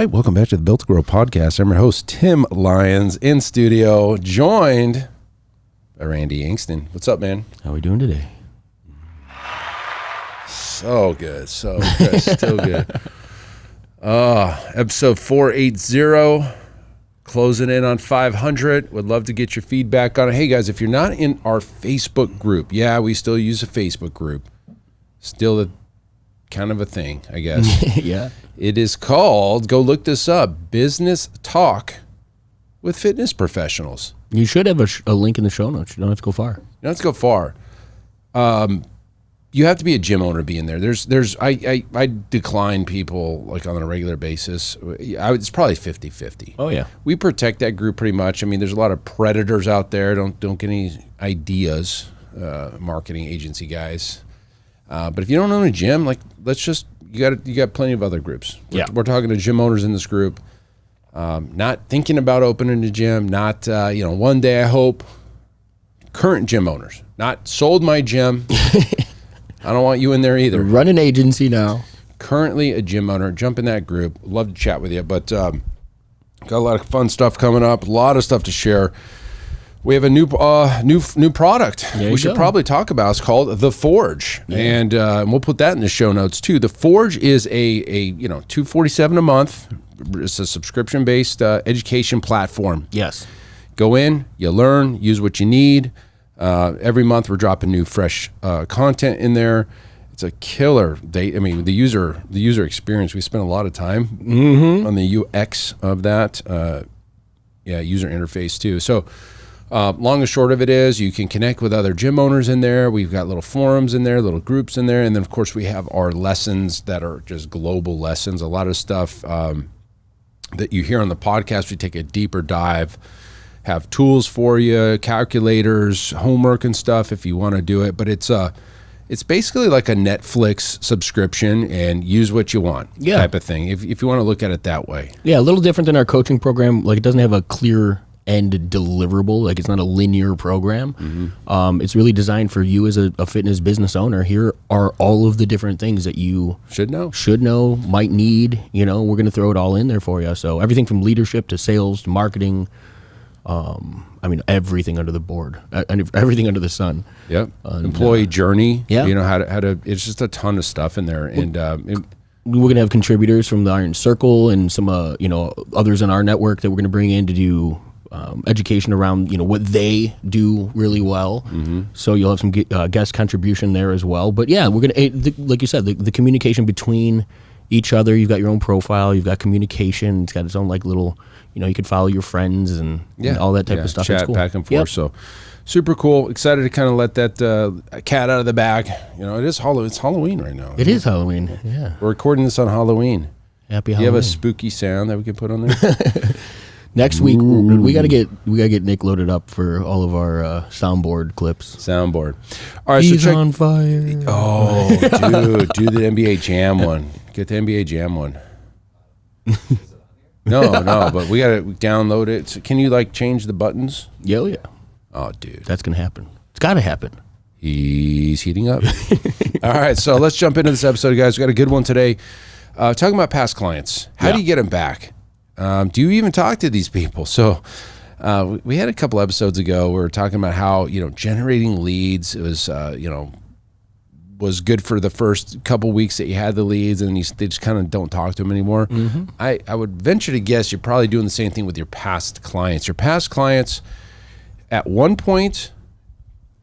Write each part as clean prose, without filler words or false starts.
right, welcome back to the Built to Grow podcast. I'm your host, Tim Lyons, in studio, joined by Randy Ingston. What's up, man? How are we doing today? So good, still good. Episode 480, closing in on 500. Would love to get your feedback on it. Hey, guys, if you're not in our Facebook group, we still use a Facebook group. Still kind of a thing, I guess. Yeah. It is called, go look this up, Business Talk with Fitness Professionals. You should have a link in the show notes. You don't have to go far. You don't have to go far. You have to be a gym owner to be in there. I decline people like on a regular basis. It's probably 50-50. Oh, yeah. We protect that group pretty much. I mean, there's a lot of predators out there. Don't get any ideas, marketing agency guys. But if you don't own a gym, like you got plenty of other groups. We're talking to gym owners in this group. Not thinking about opening a gym. Not one day I hope. Current gym owners, not sold my gym. I don't want you in there either. Run an agency now. Currently a gym owner. Jump in that group. Love to chat with you. But got a lot of fun stuff coming up. A lot of stuff to share. We have a new product we should probably talk about. It's called The Forge, and we'll put that in the show notes too. The Forge is a $247 a month. It's a subscription-based education platform. Yes. Go in, you learn, use what you need. Every month we're dropping new, fresh content in there. It's a killer. The user experience. We spent a lot of time on the UX of that. User interface too. So. Long and short of it is you can connect with other gym owners in there. We've got little forums in there, little groups in there. And then, of course, we have our lessons that are just global lessons. A lot of stuff that you hear on the podcast, we take a deeper dive, have tools for you, calculators, homework and stuff if you want to do it. But it's basically like a Netflix subscription and use what you want type of thing, if you want to look at it that way. Yeah, a little different than our coaching program. Like, it doesn't have a clear end deliverable. Like, it's not a linear program. Mm-hmm. It's really designed for you as a fitness business owner. Here are all of the different things that you should know, might need. We're going to throw it all in there for you. So everything from leadership to sales to marketing. Everything under the board, everything under the sun. Yep. Employee journey. Yeah. How to. It's just a ton of stuff in there, and we're going to have contributors from the Iron Circle and some others in our network that we're going to bring in to do education around what they do really well. Mm-hmm. So you'll have some guest contribution there as well. But yeah, we're gonna like you said, the communication between each other. You've got your own profile. You've got communication. It's got its own little. You can follow your friends and all that type of stuff. Chat back and forth. Yep. So super cool. Excited to kind of let that cat out of the bag. It's Halloween right now. It is Halloween. Yeah. We're recording this on Halloween. Happy Halloween. Do you have a spooky sound that we can put on there? Next week, we gotta get Nick loaded up for all of our soundboard clips. All right, He's on fire. Oh, dude, do the NBA Jam one. Get the NBA Jam one. No, but we gotta download it. So can you change the buttons? Yeah. Oh, dude, that's gonna happen. It's gotta happen. He's heating up. All right, so let's jump into this episode, guys. We got a good one today. Talking about past clients. How do you get them back? Do you even talk to these people? So we had a couple episodes ago where we were talking about how, generating leads was good for the first couple weeks that you had the leads, and they just kind of don't talk to them anymore. Mm-hmm. I would venture to guess you're probably doing the same thing with your past clients. Your past clients at one point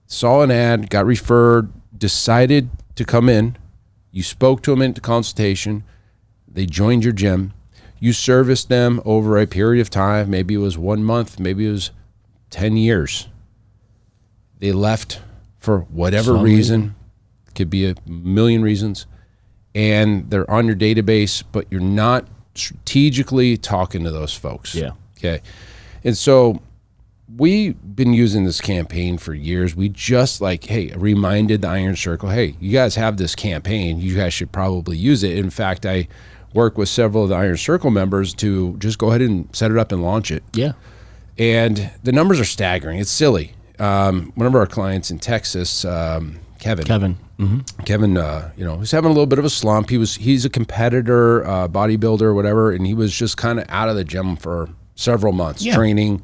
saw an ad, got referred, decided to come in. You spoke to them into consultation. They joined your gym. You serviced them over a period of time. Maybe it was 1 month. Maybe it was 10 years. They left for whatever reason. Could be a million reasons. And they're on your database, but you're not strategically talking to those folks. Yeah. Okay. And so we've been using this campaign for years. We just reminded the Iron Circle, hey, you guys have this campaign. You guys should probably use it. In fact, I work with several of the Iron Circle members to just go ahead and set it up and launch it. Yeah. And the numbers are staggering. It's silly. One of our clients in Texas, Kevin. Kevin, he's having a little bit of a slump. He's a competitor, bodybuilder, whatever, and he was just kind of out of the gym for several months training.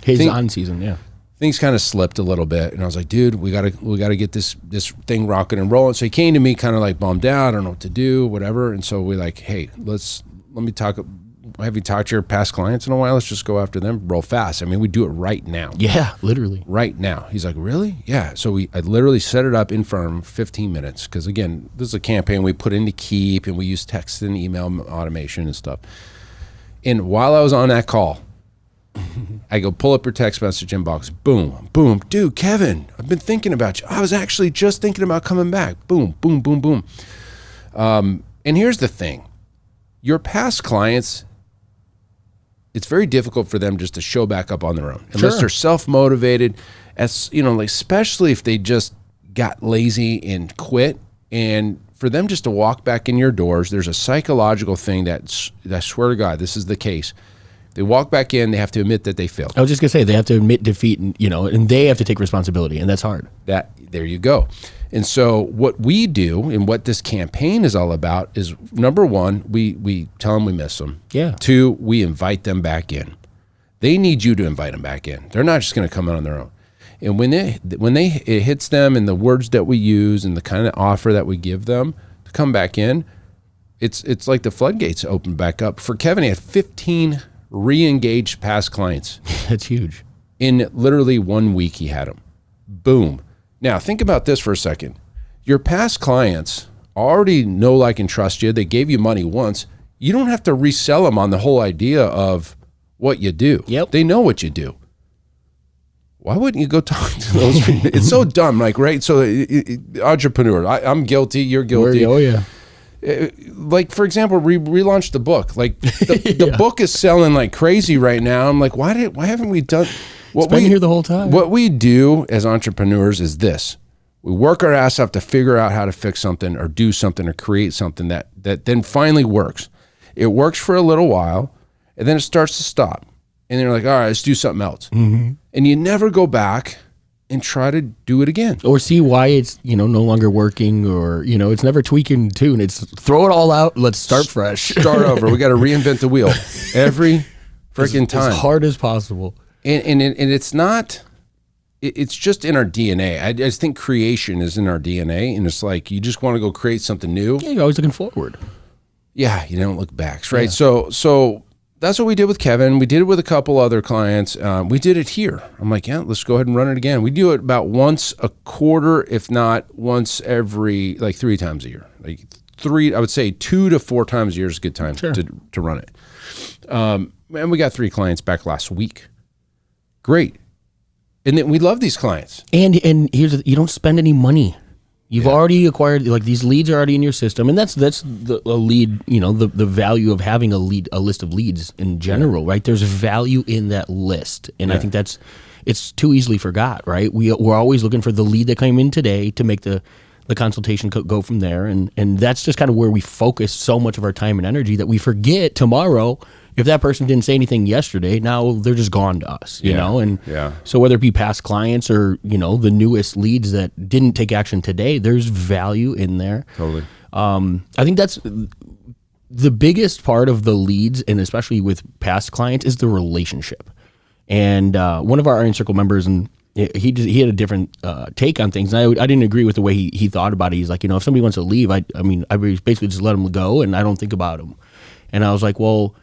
His on season, things kind of slipped a little bit, and I was like, dude, we gotta get this thing rocking and rolling. So he came to me kind of like bummed out, I don't know what to do, whatever. And so we like, hey, let me talk. Have you talked to your past clients in a while? Let's just go after them real fast. I mean, we do it right now. Yeah, literally. Right now. He's like, really? Yeah. So I literally set it up in front of him 15 minutes. Because again, this is a campaign we put into Keep, and we use text and email automation and stuff. And while I was on that call, I go, pull up your text message inbox. Boom, boom. Dude, Kevin, I've been thinking about you. I was actually just thinking about coming back. Boom, boom, boom, boom. And here's the thing. Your past clients, it's very difficult for them just to show back up on their own unless they're self-motivated, as like especially if they just got lazy and quit. And for them just to walk back in your doors, there's a psychological thing that I swear to God, this is the case. They walk back in, they have to admit that they failed. I was just gonna say they have to admit defeat, and and they have to take responsibility, and that's hard. There you go. And so what we do and what this campaign is all about is, number one, we tell them we miss them. Yeah. 2, we invite them back in. They need you to invite them back in. They're not just going to come in on their own. And when it hits them, and the words that we use and the kind of offer that we give them to come back in, it's like the floodgates open back up. For Kevin, he had 15 re-engaged past clients. That's huge. In literally 1 week, he had them. Boom. Now, think about this for a second. Your past clients already know, like, and trust you. They gave you money once. You don't have to resell them on the whole idea of what you do. Yep. They know what you do. Why wouldn't you go talk to those people? It's so dumb, like, right? So, entrepreneur, I'm guilty, you're guilty. Oh, yeah. Like, for example, we relaunched the book. Like, the book is selling like crazy right now. I'm like, why haven't we done... It's been here the whole time. What we do as entrepreneurs is this. We work our ass off to figure out how to fix something or do something or create something that then finally works. It works for a little while, and then it starts to stop. And then you're like, all right, let's do something else. Mm-hmm. And you never go back and try to do it again. Or see why it's, no longer working, or, it's never tweaking tune. It's throw it all out. Let's start fresh. Start over. We got to reinvent the wheel every freaking time. As hard as possible. And it's not, it's just in our DNA. I just think creation is in our DNA, and it's like you just want to go create something new. Yeah, you're always looking forward. Yeah, you don't look back, right? Yeah. So that's what we did with Kevin. We did it with a couple other clients. We did it here. I'm like, yeah, let's go ahead and run it again. We do it about once a quarter, if not once every, like 3 times a year. Like I would say 2 to 4 times a year is a good time to run it. And we got 3 clients back last week. Great. And then we love these clients. And here's you don't spend any money. You've already acquired, like, these leads are already in your system, and that's a lead. The value of having a list of leads in general, right? There's value in that list, and I think it's too easily forgot, right? We're always looking for the lead that came in today to make the consultation go from there, and that's just kind of where we focus so much of our time and energy that we forget tomorrow. If that person didn't say anything yesterday, now they're just gone to us, you know? And so whether it be past clients or, the newest leads that didn't take action today, there's value in there. Totally. I think that's the biggest part of the leads, and especially with past clients, is the relationship. And one of our Iron Circle members, and he had a different take on things. And I didn't agree with the way he thought about it. He's like, if somebody wants to leave, I basically just let them go, and I don't think about them. And I was like, well,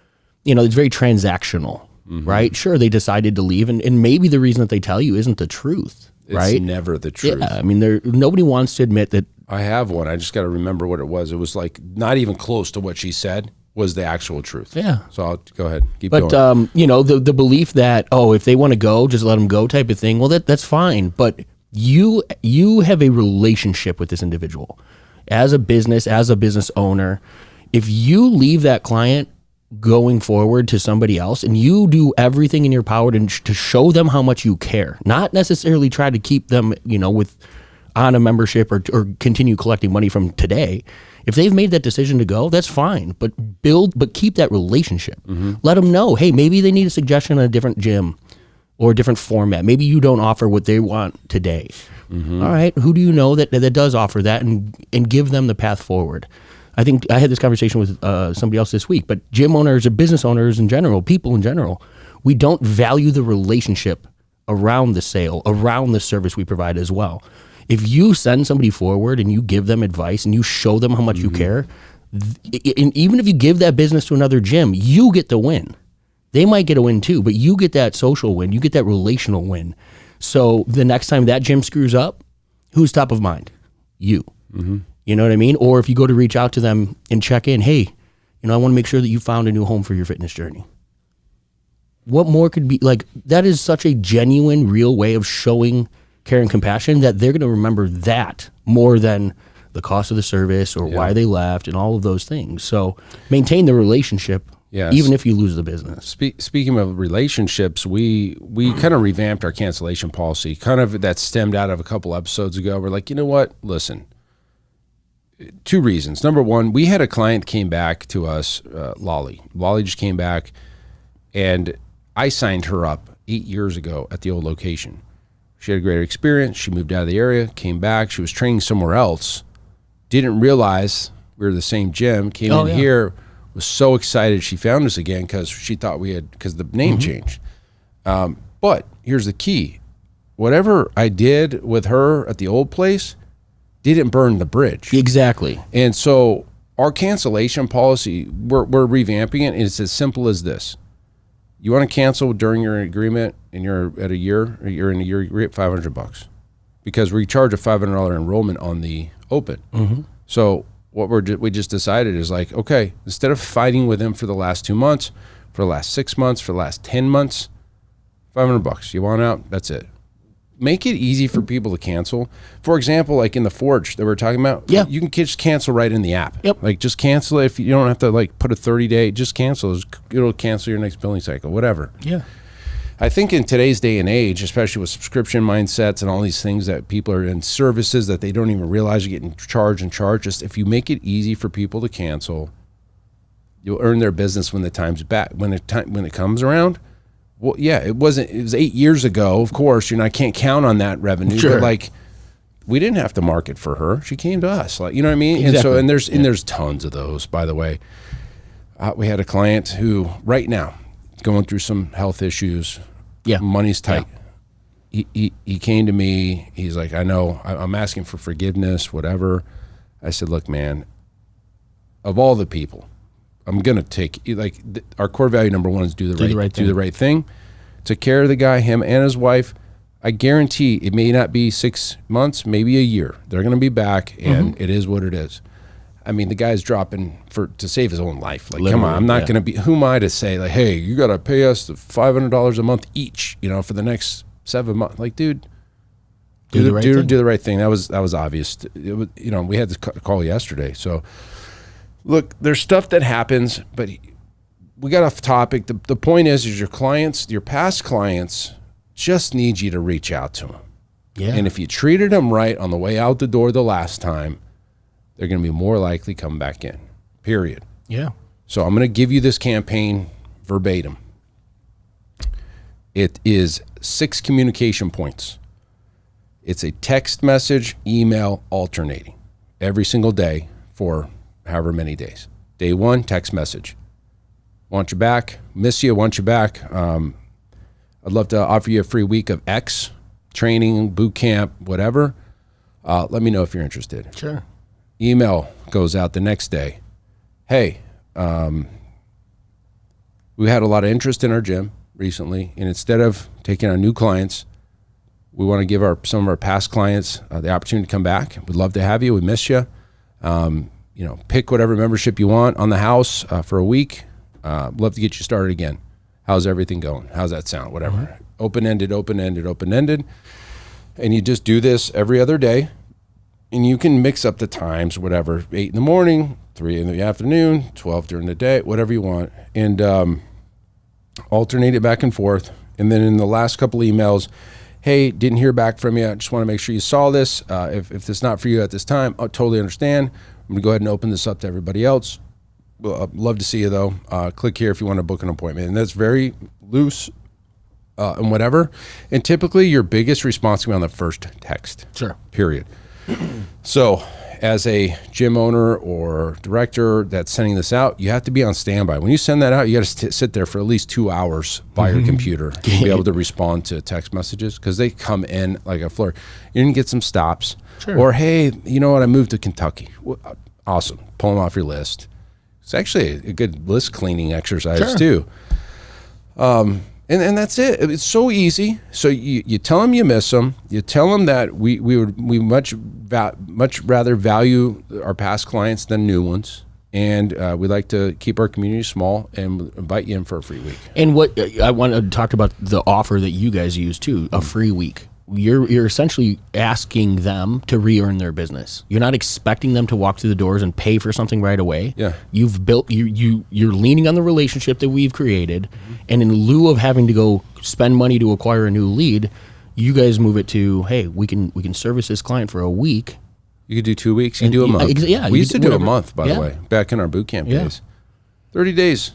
it's very transactional, right? Sure, they decided to leave, and maybe the reason that they tell you isn't the truth, right? It's never the truth. Yeah, nobody wants to admit that. I have one. I just got to remember what it was. It was like not even close to what she said was the actual truth. Yeah. So I'll go ahead, keep going. But the belief that, if they want to go, just let them go type of thing. Well, that's fine. But you have a relationship with this individual as a business owner. If you leave that client going forward to somebody else, and you do everything in your power to show them how much you care, not necessarily try to keep them, on a membership or continue collecting money from today. If they've made that decision to go, that's fine, but keep that relationship. Mm-hmm. Let them know, hey, maybe they need a suggestion on a different gym. or a different format. Maybe you don't offer what they want today. All right, who do you know that does offer that, and give them the path forward? I think I had this conversation with somebody else this week, but gym owners or business owners in general, people in general, we don't value the relationship around the sale, around the service we provide as well. If you send somebody forward and you give them advice and you show them how much you care, and even if you give that business to another gym, you get the win. They might get a win too, but you get that social win. You get that relational win. So the next time that gym screws up, who's top of mind? You. You know what I mean? Or if you go to reach out to them and check in, hey, I want to make sure that you found a new home for your fitness journey. What more could be like? That is such a genuine, real way of showing care and compassion that they're going to remember that more than the cost of the service or why they left and all of those things. So maintain the relationship. Yes. Even if you lose the business. Speaking of relationships, we kind of revamped our cancellation policy. Kind of that stemmed out of a couple episodes ago. We're like, you know what? Listen, 2 reasons. Number one, we had a client came back to us, Lolly. Lolly just came back, and I signed her up 8 years ago at the old location. She had a great experience. She moved out of the area, came back. She was training somewhere else. Didn't realize we were the same gym. Came in here. Was so excited she found us again because she thought because the name changed. But here's the key. Whatever I did with her at the old place didn't burn the bridge. Exactly. And so our cancellation policy, we're revamping it, and it's as simple as this. You want to cancel during your agreement and you're at a year, or you're in a year, you're at $500 because we charge a $500 enrollment on the open. So what we just decided is like, okay, instead of fighting with them for the last 2 months, for the last 6 months, for the last 10 months, $500. You want out? That's it. Make it easy for people to cancel. For example, like in the Forge that we're talking about, you can just cancel right in the app. Like just cancel it. If you don't have to like put a 30-day, just cancel. It'll cancel your next billing cycle, whatever. I think in today's day and age, especially with subscription mindsets and all these things that people are in services that they don't even realize you're getting charged, just if you make it easy for people to cancel, you'll earn their business when the time's back. When it comes around, well, it was 8 years ago. Of course, I can't count on that revenue, but like we didn't have to market for her. She came to us, like, you know what I mean? Exactly. And there's tons of those, by the way. We had a client who right now going through some health issues. Money's tight. He came to me. He's like, I know I'm asking for forgiveness, whatever. I said, look, man, of all the people, I'm going to take like our core value number one is do the right thing. Took care of the guy, him and his wife. I guarantee it may not be 6 months, maybe a year. They're going to be back, and it is what it is. I mean, the guy's dropping to save his own life. Like, literally, come on, I'm not going to be. Who am I to say like, hey, you got to pay us $500 a month each, for the next 7 months? Like, dude, do the right thing. That was obvious. It was, we had this call yesterday. So, look, there's stuff that happens, but we got off topic. The point is your clients, your past clients, just need you to reach out to them. And if you treated them right on the way out the door the last time, they're going to be more likely to come back in, period. So I'm going to give you this campaign verbatim. It is 6 communication points. It's a text message, email alternating every single day for however many days. Day 1, text message. Want you back, miss you, want you back. I'd love to offer you a free week of X, training, boot camp, whatever. Let me know if you're interested. Sure. Email goes out the next day. Hey, we had a lot of interest in our gym recently, and instead of taking on new clients, we want to give some of our past clients the opportunity to come back. We'd love to have you. We miss you. Pick whatever membership you want on the house for a week. Love to get you started again. How's everything going? How's that sound? Whatever. Open-ended. And you just do this every other day. And you can mix up the times, whatever, 8 in the morning, 3 in the afternoon, 12 during the day, whatever you want. And alternate it back and forth. And then in the last couple emails, hey, didn't hear back from you. I just want to make sure you saw this. If it's not for you at this time, I totally understand. I'm going to go ahead and open this up to everybody else. Well, I'd love to see you, though. Click here if you want to book an appointment. And that's very loose, and whatever. And typically your biggest response is going to be on the first text. Sure. Period. So as a gym owner or director that's sending this out, you have to be on standby. When you send that out, you got to sit there for at least 2 hours by your computer to be able to respond to text messages because they come in like a flurry. You can get some stops. Sure. Or, hey, you know what? I moved to Kentucky. Awesome. Pull them off your list. It's actually a good list cleaning exercise too. And that's it. It's so easy. So you tell them you miss them. You tell them that we much rather value our past clients than new ones, and we like to keep our community small and invite you in for a free week. And what I want to talk about the offer that you guys use too, a free week. You're essentially asking them to re-earn their business. You're not expecting them to walk through the doors and pay for something right away. Yeah. You've built you're leaning on the relationship that we've created, and in lieu of having to go spend money to acquire a new lead, you guys move it to, hey, we can service this client for a week. You could do 2 weeks. You can do a month. Yeah, we used to do whatever. a month, by the way, back in our boot camp days. 30 days.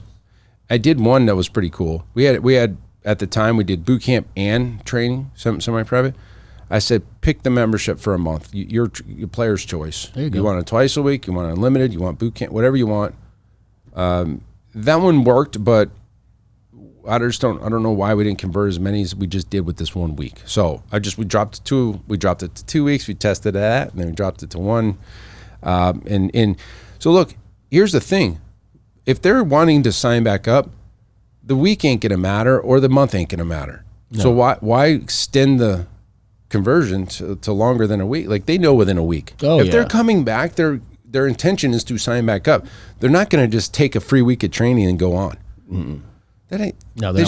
I did one that was pretty cool. We had at the time, we did boot camp and training, semi-private. I said, pick the membership for a month. Your player's choice. There you go. You want it twice a week, you want it unlimited, you want boot camp, whatever you want. That one worked, but I don't know why we didn't convert as many as we just did with this 1 week. So we dropped it to 2 weeks. We tested that, and then we dropped it to one. And so look, here's the thing: if they're wanting to sign back up, the week ain't gonna matter, or the month ain't gonna matter. No. So why extend the conversion to longer than a week? Like, they know within a week. If they're coming back, their intention is to sign back up. They're not gonna just take a free week of training and go on. Mm-mm. That ain't. No, they're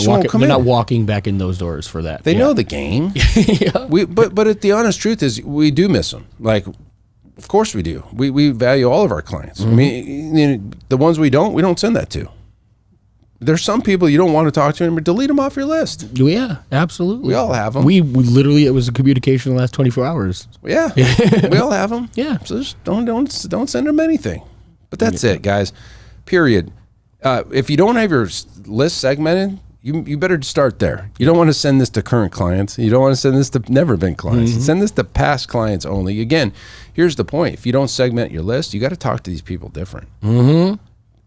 not walking back in those doors for that. They know the game. But the honest truth is, we do miss them. Like, of course we do. We value all of our clients. I mean, the ones we don't send that to. There's some people you don't want to talk to anymore. Delete them off your list. Yeah, absolutely. We all have them. We literally, it was a communication in the last 24 hours. Yeah, we all have them. Yeah. So just don't send them anything. But that's it, guys. Period. If you don't have your list segmented, you better start there. You don't want to send this to current clients. You don't want to send this to never been clients. Send this to past clients only. Again, here's the point. If you don't segment your list, you got to talk to these people different.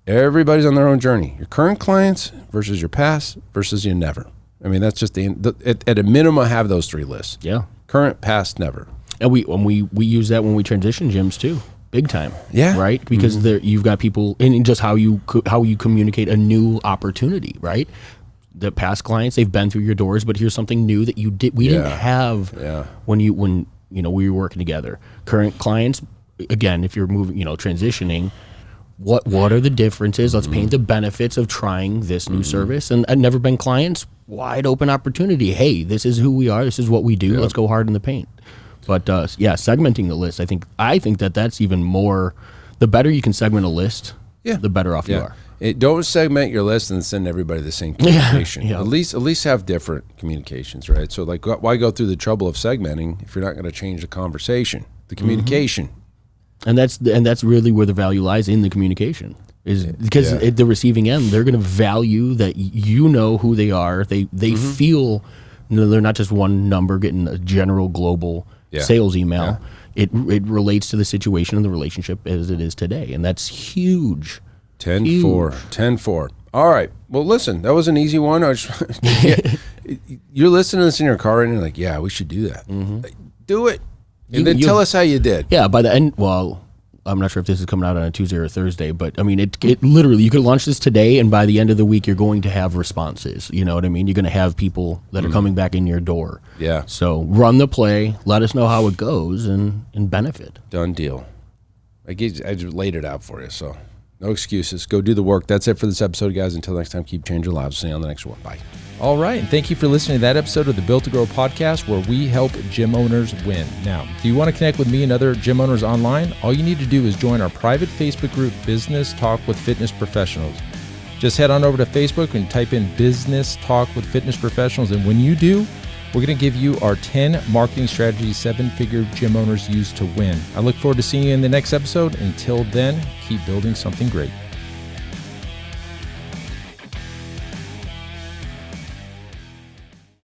Everybody's on their own journey. Your current clients versus your past versus your never. I mean, that's just at a minimum, have those three lists. Yeah. Current, past, never. And we use that when we transition gyms too. Big time. Yeah. Right? Because you've got people in just how you communicate a new opportunity, right? The past clients, they've been through your doors, but here's something new that we didn't have when we were working together. Current clients, again, if you're moving, transitioning, what are the differences? Let's paint the benefits of trying this new service. And never been clients, wide open opportunity. Hey, this is who we are. This is what we do. Let's go hard in the paint. But segmenting the list, I think that's even more. The better you can segment a list, the better off you are. Don't segment your list and send everybody the same communication. At least have different communications, right? So, like, why go through the trouble of segmenting if you're not going to change the conversation, the communication? And that's really where the value lies, in the communication. Is because at the receiving end, they're going to value that you know who they are. They feel they're not just one number getting a general global sales email. It relates to the situation and the relationship as it is today, and that's huge. 10-4. All right. Well, listen, that was an easy one. You're listening to this in your car and you're like, yeah, we should do that. Do it. And then tell us how you did. Yeah, by the end, well, I'm not sure if this is coming out on a Tuesday or a Thursday, but I mean, it literally, you could launch this today, and by the end of the week, you're going to have responses. You know what I mean? You're going to have people that are coming back in your door. Yeah. So run the play, let us know how it goes, and benefit. Done deal. I just laid it out for you, so no excuses. Go do the work. That's it for this episode, guys. Until next time, keep changing lives. See you on the next one. Bye. All right, and thank you for listening to that episode of the Built to Grow podcast, where we help gym owners win. Now, do you want to connect with me and other gym owners online? All you need to do is join our private Facebook group, Business Talk with Fitness Professionals. Just head on over to Facebook and type in Business Talk with Fitness Professionals, and when you do, we're going to give you our 10 marketing strategies 7-figure gym owners use to win. I look forward to seeing you in the next episode. Until then, keep building something great.